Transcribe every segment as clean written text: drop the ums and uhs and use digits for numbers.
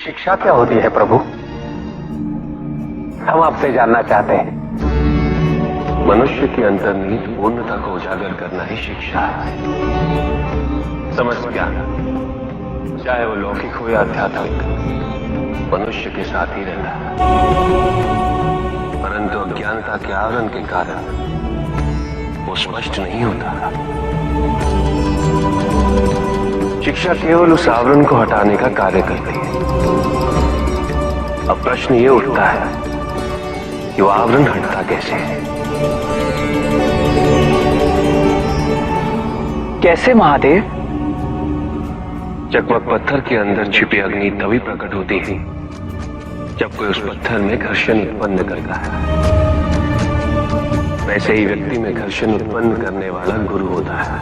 शिक्षा क्या होती है प्रभु? हम आपसे जानना चाहते हैं। मनुष्य की अंतर्निहित पूर्णता को उजागर करना ही शिक्षा है। समझ ज्ञान, चाहे वो लौकिक हो या आध्यात्मिक, मनुष्य के साथ ही रहता है, परंतु अज्ञानता के आवरण के कारण वो स्पष्ट नहीं होता। शिक्षा केवल उस आवरण को हटाने का कार्य करती है। अब प्रश्न ये उठता है कि वो आवरण हटता कैसे है? कैसे महादेव? चकमक पत्थर के अंदर छिपी अग्नि तभी प्रकट होती है जब कोई उस पत्थर में घर्षण उत्पन्न करता है। वैसे ही व्यक्ति में घर्षण उत्पन्न करने वाला गुरु होता है,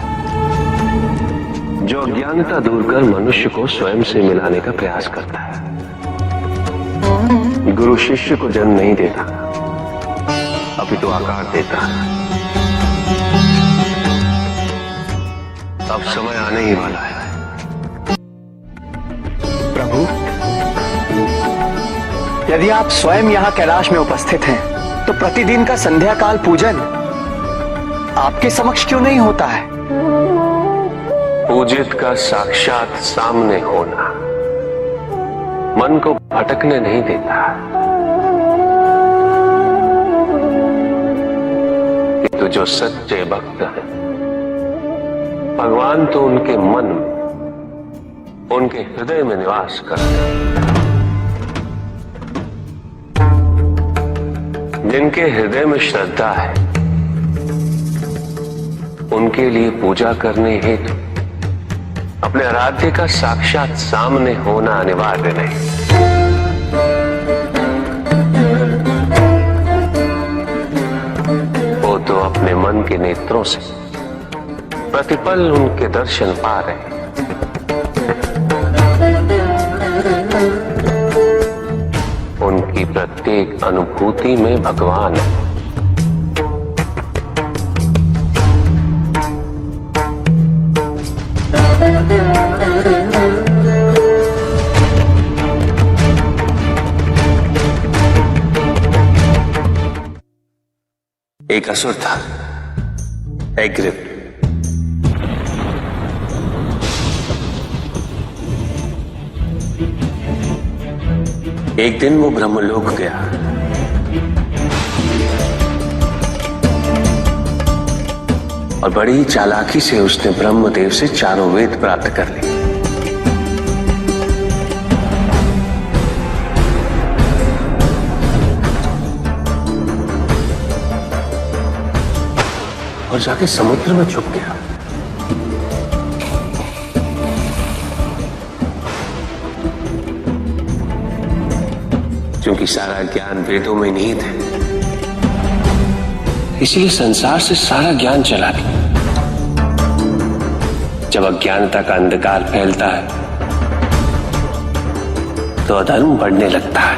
जो अज्ञानता दूर कर मनुष्य को स्वयं से मिलाने का प्रयास करता है। गुरु शिष्य को जन्म नहीं देता, अपितु आकार देता है। अब समय आने ही वाला है। प्रभु, यदि आप स्वयं यहाँ कैलाश में उपस्थित हैं, तो प्रतिदिन का संध्या काल पूजन आपके समक्ष क्यों नहीं होता है? पूजित का साक्षात सामने होना मन को भटकने नहीं देता, किंतु जो सच्चे भक्त हैं, भगवान तो उनके मन, उनके हृदय में निवास करते हैं। जिनके हृदय में श्रद्धा है, उनके लिए पूजा करने हेतु अपने आराध्य का साक्षात सामने होना अनिवार्य नहीं। वो तो अपने मन के नेत्रों से प्रतिपल उनके दर्शन पा रहे हैं। उनकी प्रत्येक अनुभूति में भगवान है। एक असुर था, एग्रिप। एक दिन वो ब्रह्मलोक गया। और बड़ी ही चालाकी से उसने ब्रह्मदेव से चारों वेद प्राप्त कर लिए। और जाके समुद्र में छुप गया। क्योंकि सारा ज्ञान वेदों में निहित है, इसलिए संसार से सारा ज्ञान चला गया। जब अज्ञानता का अंधकार फैलता है तो अधर्म बढ़ने लगता है।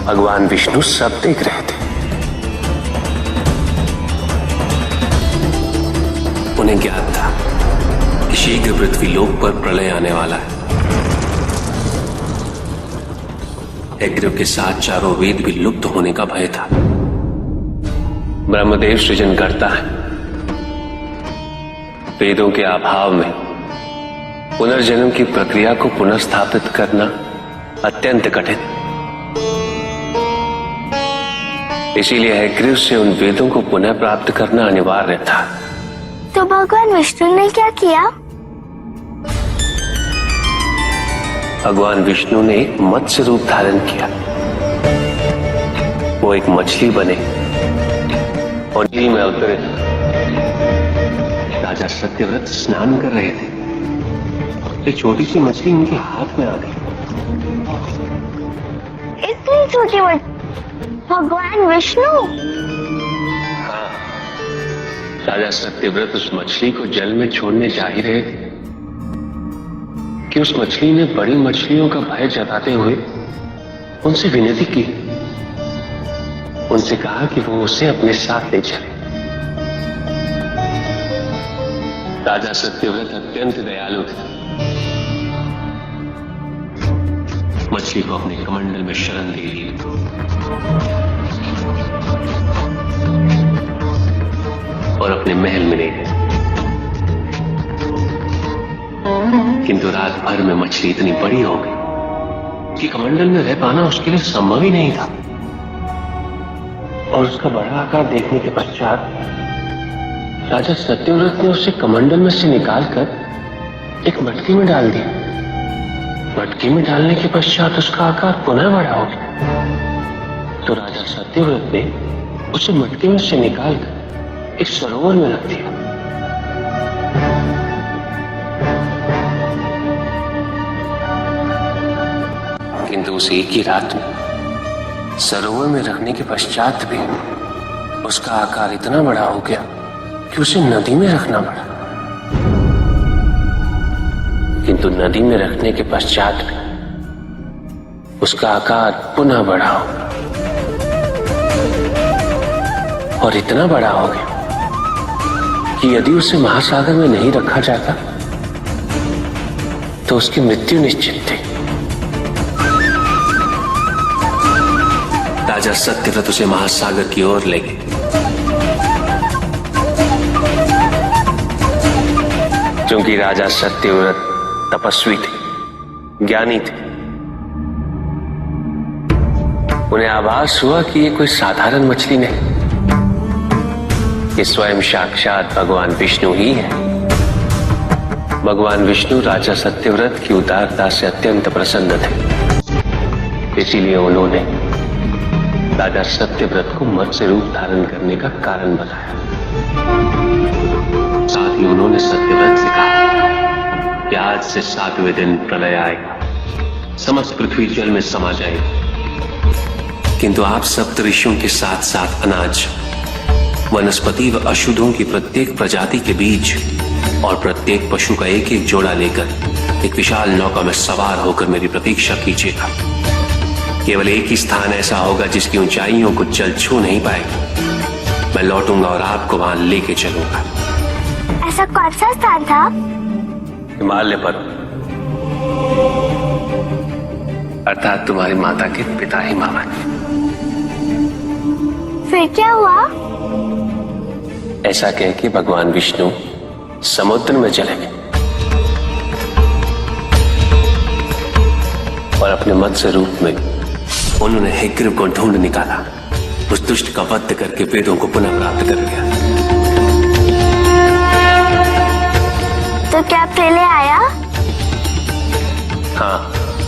भगवान विष्णु सब देख रहे थे। उन्हें ज्ञात था कि शीघ्र पृथ्वी लोक पर प्रलय आने वाला है। एग्रिप के साथ चारों वेद भी लुप्त होने का भय था। ब्रह्मदेव सृजन करता है। वेदों के अभाव में पुनर्जन्म की प्रक्रिया को पुनर्स्थापित करना अत्यंत कठिन। इसीलिए एग्रिप से उन वेदों को पुनः प्राप्त करना अनिवार्य था। तो भगवान विष्णु ने क्या किया? भगवान विष्णु ने एक मत्स्य रूप धारण किया। वो एक मछली बने और नदी में उतरे। राजा सत्यव्रत स्नान कर रहे थे। एक छोटी सी मछली उनके हाथ में आ गई। इतनी छोटी मछली? भगवान विष्णु? हाँ, राजा सत्यव्रत उस मछली को जल में छोड़ने जा ही रहे थे कि उस मछली ने बड़ी मछलियों का भय जताते हुए उनसे विनती की। उनसे कहा कि वो उसे अपने साथ ले चले। राजा सत्यव्रत अत्यंत दयालु थे। मछली को अपने कमंडल में शरण दे ली और अपने महल में ले गए। किंतु रात भर में मछली इतनी बड़ी हो गई कि कमंडल में रह पाना उसके लिए संभव ही नहीं था। और उसका बड़ा आकार देखने के पश्चात राजा सत्यव्रत ने उसे कमंडल में से निकालकर एक मटकी में डाल दिया। मटकी में डालने के पश्चात उसका आकार पुनः बड़ा हो गया। तो राजा सत्यव्रत ने उसे मटकी में से निकालकर एक सरोवर में रख दिया। किंतु उस एक ही रात में सरोवर में रखने के पश्चात भी उसका आकार इतना बड़ा हो गया कि उसे नदी में रखना पड़ा। किंतु नदी में रखने के पश्चात भी उसका आकार पुनः बड़ा हो गया और इतना बड़ा हो गया कि यदि उसे महासागर में नहीं रखा जाता तो उसकी मृत्यु निश्चित थी। राजा सत्यव्रत उसे महासागर की ओर ले गए। क्योंकि राजा सत्यव्रत तपस्वी थे, ज्ञानी थे, उन्हें आभास हुआ कि ये कोई साधारण मछली नहीं, ये स्वयं साक्षात भगवान विष्णु ही है। भगवान विष्णु राजा सत्यव्रत की उदारता से अत्यंत प्रसन्न थे। इसीलिए उन्होंने राजा सत्यव्रत को मत्स्य रूप धारण करने का कारण बताया। साथ ही उन्होंने सत्यव्रत से कहा कि आज से 7वें दिन प्रलय आएगा, समस्त पृथ्वी जल में समा जाएगी। किंतु आप सप्त ऋषियों के साथ साथ अनाज, वनस्पति व अशुद्धों की प्रत्येक प्रजाति के बीज और प्रत्येक पशु का एक एक जोड़ा लेकर एक विशाल नौका में सवार होकर मेरी प्रतीक्षा कीजिएगा। केवल एक ही स्थान ऐसा होगा जिसकी ऊंचाइयों को जल छू नहीं पाएगा। मैं लौटूंगा और आपको वहां लेके चलूंगा। ऐसा कौन सा स्थान था? हिमालय पर्वत, अर्थात तुम्हारी माता के पिता हिमावत। फिर क्या हुआ? ऐसा कह के भगवान विष्णु समुद्र में चले गए और अपने मत्स्य रूप में उन्होंने हिग्रीव को ढूंढ निकाला। उस दुष्ट का वध करके वेदों को पुनः प्राप्त कर लिया। तो क्या प्रलय आया? हाँ,